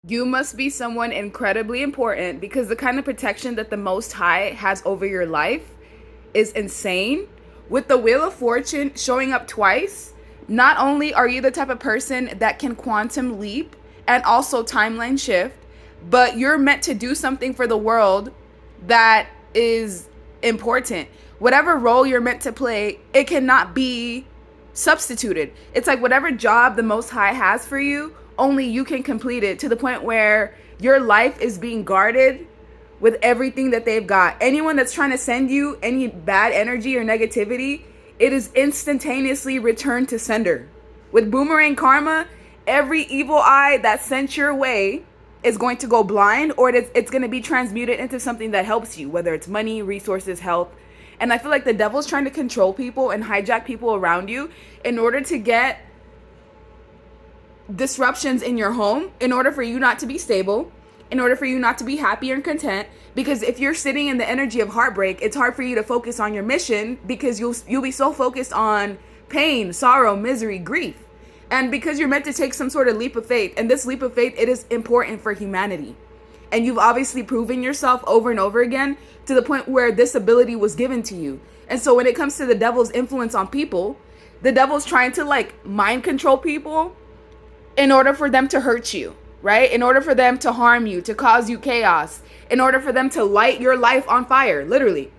You must be someone incredibly important because the kind of protection that the Most High has over your life is insane. With the Wheel of Fortune showing up twice, not only are you the type of person that can quantum leap and also timeline shift, but you're meant to do something for the world that is important. Whatever role you're meant to play, it cannot be substituted. It's like whatever job the Most High has for you, only you can complete it to the point where your life is being guarded with everything that they've got. Anyone that's trying to send you any bad energy or negativity, it is instantaneously returned to sender. With boomerang karma, every evil eye that's sent your way is going to go blind, or it's going to be transmuted into something that helps you, whether it's money, resources, health. And I feel like the devil's trying to control people and hijack people around you in order to get disruptions in your home, in order for you not to be stable, in order for you not to be happy and content. Because if you're sitting in the energy of heartbreak, it's hard for you to focus on your mission because you'll be so focused on pain, sorrow, misery, grief. And because you're meant to take some sort of leap of faith, and this leap of faith, it is important for humanity. And you've obviously proven yourself over and over again to the point where this ability was given to you. And so when it comes to the devil's influence on people, the devil's trying to like mind control people in order for them to hurt you, right? In order for them to harm you, to cause you chaos, in order for them to light your life on fire, literally.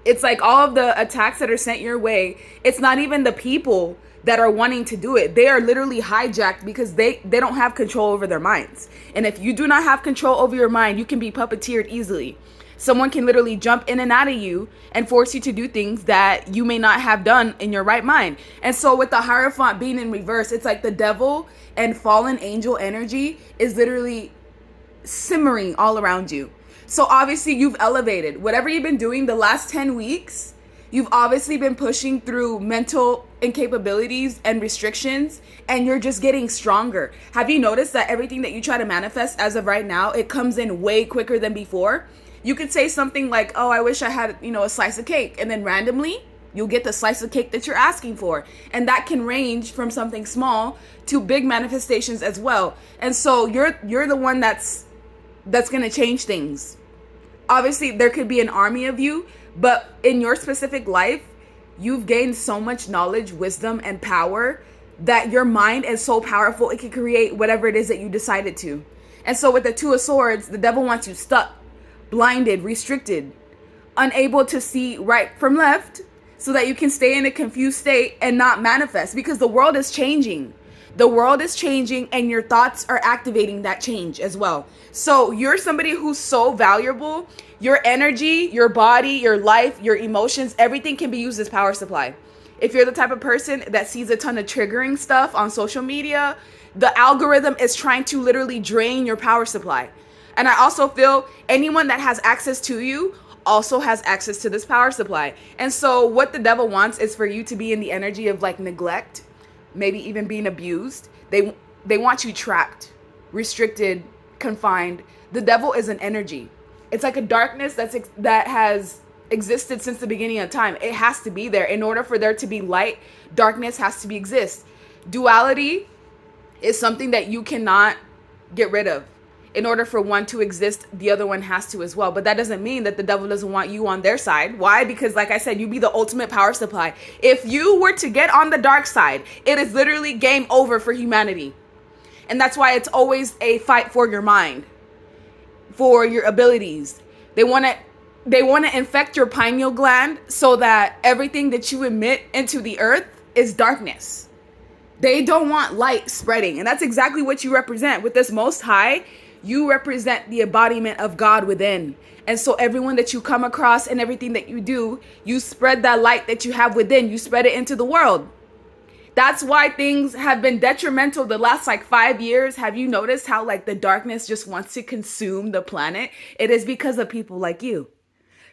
It's like all of the attacks that are sent your way, it's not even the people that are wanting to do it. They are literally hijacked because they don't have control over their minds. And if you do not have control over your mind, you can be puppeteered easily. Someone can literally jump in and out of you and force you to do things that you may not have done in your right mind. And so with the Hierophant being in reverse, it's like the devil and fallen angel energy is literally simmering all around you. So obviously you've elevated. Whatever you've been doing the last 10 weeks, you've obviously been pushing through mental incapabilities and restrictions, and you're just getting stronger. Have you noticed that everything that you try to manifest as of right now, it comes in way quicker than before? You could say something like, oh, I wish I had, a slice of cake. And then randomly, you'll get the slice of cake that you're asking for. And that can range from something small to big manifestations as well. And so you're the one that's going to change things. Obviously, there could be an army of you, but in your specific life, you've gained so much knowledge, wisdom, and power that your mind is so powerful, it can create whatever it is that you decided to. And so with the Two of Swords, the devil wants you stuck, blinded, restricted, unable to see right from left so that you can stay in a confused state and not manifest, because the world is changing. The world is changing and your thoughts are activating that change as well. So you're somebody who's so valuable. Your energy, your body, your life, your emotions, everything can be used as power supply. If you're the type of person that sees a ton of triggering stuff on social media, the algorithm is trying to literally drain your power supply. And I also feel anyone that has access to you also has access to this power supply. And so what the devil wants is for you to be in the energy of like neglect, maybe even being abused. They want you trapped, restricted, confined. The devil is an energy. It's like a darkness that has existed since the beginning of time. It has to be there. In order for there to be light, darkness has to exist. Duality is something that you cannot get rid of. In order for one to exist, the other one has to as well. But that doesn't mean that the devil doesn't want you on their side. Why? Because like I said, you be the ultimate power supply. If you were to get on the dark side, it is literally game over for humanity. And that's why it's always a fight for your mind, for your abilities. They want to infect your pineal gland so that everything that you emit into the earth is darkness. They don't want light spreading. And that's exactly what you represent. With this Most High, you represent the embodiment of God within. And so everyone that you come across and everything that you do, you spread that light that you have within. You spread it into the world. That's why things have been detrimental the last 5 years. Have you noticed how the darkness just wants to consume the planet? It is because of people like you.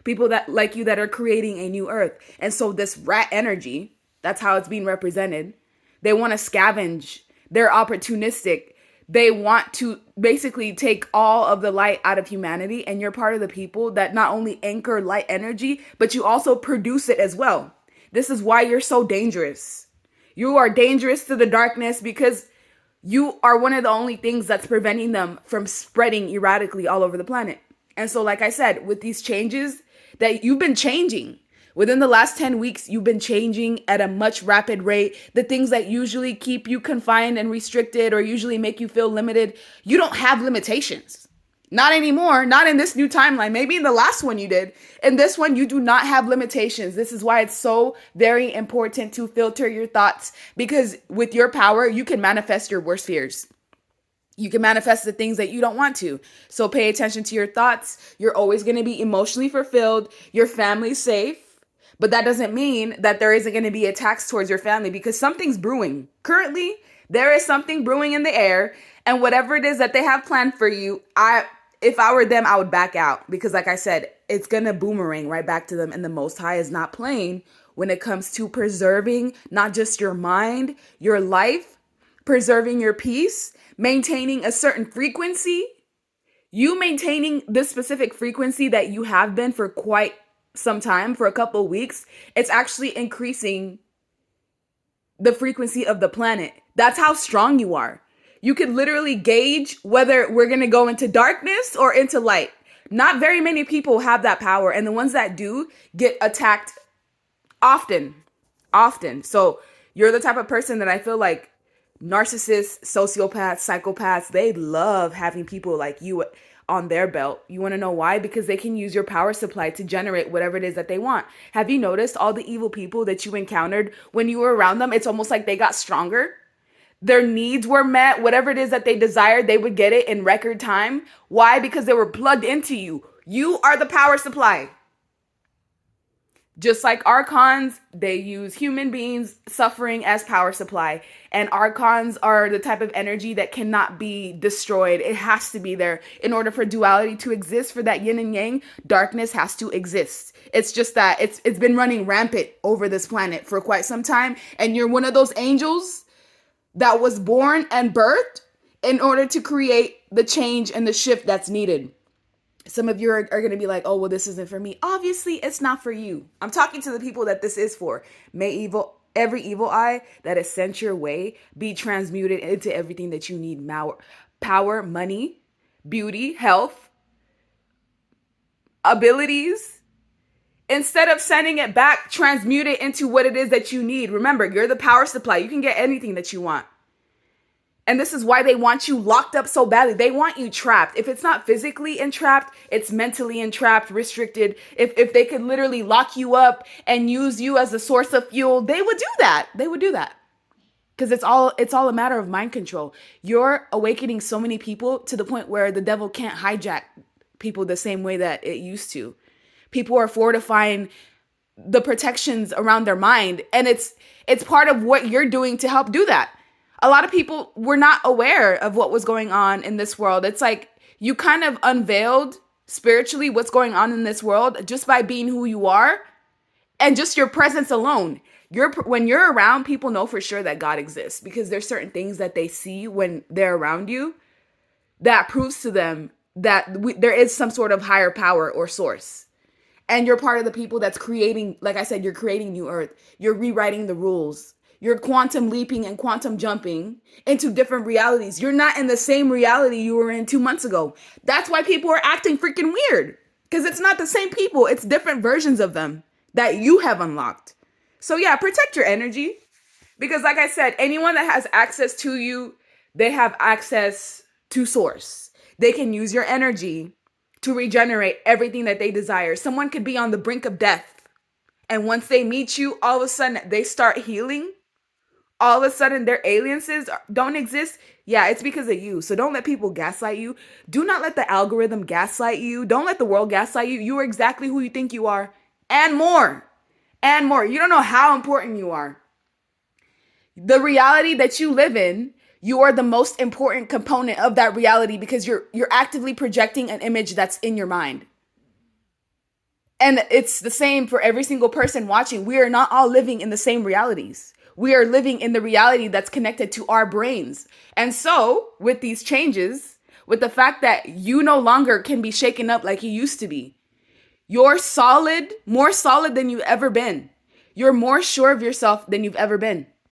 People that like you that are creating a new earth. And so this rat energy, that's how it's being represented. They want to scavenge. They're opportunistic. They want to basically take all of the light out of humanity, and you're part of the people that not only anchor light energy, but you also produce it as well. This is why you're so dangerous. You are dangerous to the darkness because you are one of the only things that's preventing them from spreading erratically all over the planet. And so, like I said, with these changes that you've been changing within the last 10 weeks, you've been changing at a much rapid rate. The things that usually keep you confined and restricted or usually make you feel limited, you don't have limitations. Not anymore. Not in this new timeline. Maybe in the last one you did. In this one, you do not have limitations. This is why it's so very important to filter your thoughts, because with your power, you can manifest your worst fears. You can manifest the things that you don't want to. So pay attention to your thoughts. You're always going to be emotionally fulfilled. Your family's safe. But that doesn't mean that there isn't going to be attacks towards your family, because something's brewing. Currently, there is something brewing in the air. And whatever it is that they have planned for you, if I were them, I would back out, because like I said, it's going to boomerang right back to them. And the Most High is not playing when it comes to preserving not just your mind, your life, preserving your peace, maintaining a certain frequency. You maintaining this specific frequency that you have been for quite some time, for a couple of weeks, it's actually increasing the frequency of the planet. That's how strong you are. You could literally gauge whether we're going to go into darkness or into light. Not very many people have that power. And the ones that do get attacked often. So you're the type of person that I feel like narcissists, sociopaths, psychopaths, they love having people like you on their belt. You want to know why? Because they can use your power supply to generate whatever it is that they want. Have you noticed all the evil people that you encountered when you were around them? It's almost like they got stronger. Their needs were met. Whatever it is that they desired, they would get it in record time. Why? Because they were plugged into you. You are the power supply. Just like archons, they use human beings suffering as power supply. And archons are the type of energy that cannot be destroyed. It has to be there. In order for duality to exist, for that yin and yang, darkness has to exist. It's just that it's been running rampant over this planet for quite some time. And you're one of those angels that was born and birthed in order to create the change and the shift that's needed. Some of you are going to be like, oh, well, this isn't for me. Obviously, it's not for you. I'm talking to the people that this is for. May every evil eye that is sent your way be transmuted into everything that you need. Power, money, beauty, health, abilities. Instead of sending it back, transmute it into what it is that you need. Remember, you're the power supply. You can get anything that you want. And this is why they want you locked up so badly. They want you trapped. If it's not physically entrapped, it's mentally entrapped, restricted. If they could literally lock you up and use you as a source of fuel, they would do that. They would do that. Because it's all a matter of mind control. You're awakening so many people to the point where the devil can't hijack people the same way that it used to. People are fortifying the protections around their mind. And it's part of what you're doing to help do that. A lot of people were not aware of what was going on in this world. It's like you kind of unveiled spiritually what's going on in this world just by being who you are and just your presence alone. When you're around, people know for sure that God exists, because there's certain things that they see when they're around you that proves to them that there is some sort of higher power or source. And you're part of the people that's creating, like I said, you're creating new earth. You're rewriting the rules. You're quantum leaping and quantum jumping into different realities. You're not in the same reality you were in 2 months ago. That's why people are acting freaking weird, because it's not the same people. It's different versions of them that you have unlocked. So yeah, protect your energy, because like I said, anyone that has access to you, they have access to source. They can use your energy to regenerate everything that they desire. Someone could be on the brink of death, and once they meet you, all of a sudden they start healing. All of a sudden their aliases don't exist. Yeah, it's because of you. So don't let people gaslight you. Do not let the algorithm gaslight you. Don't let the world gaslight you. You are exactly who you think you are, and more. And more. You don't know how important you are. The reality that you live in, you are the most important component of that reality, because you're actively projecting an image that's in your mind. And it's the same for every single person watching. We are not all living in the same realities. We are living in the reality that's connected to our brains. And so with these changes, with the fact that you no longer can be shaken up like you used to be, you're solid, more solid than you've ever been. You're more sure of yourself than you've ever been.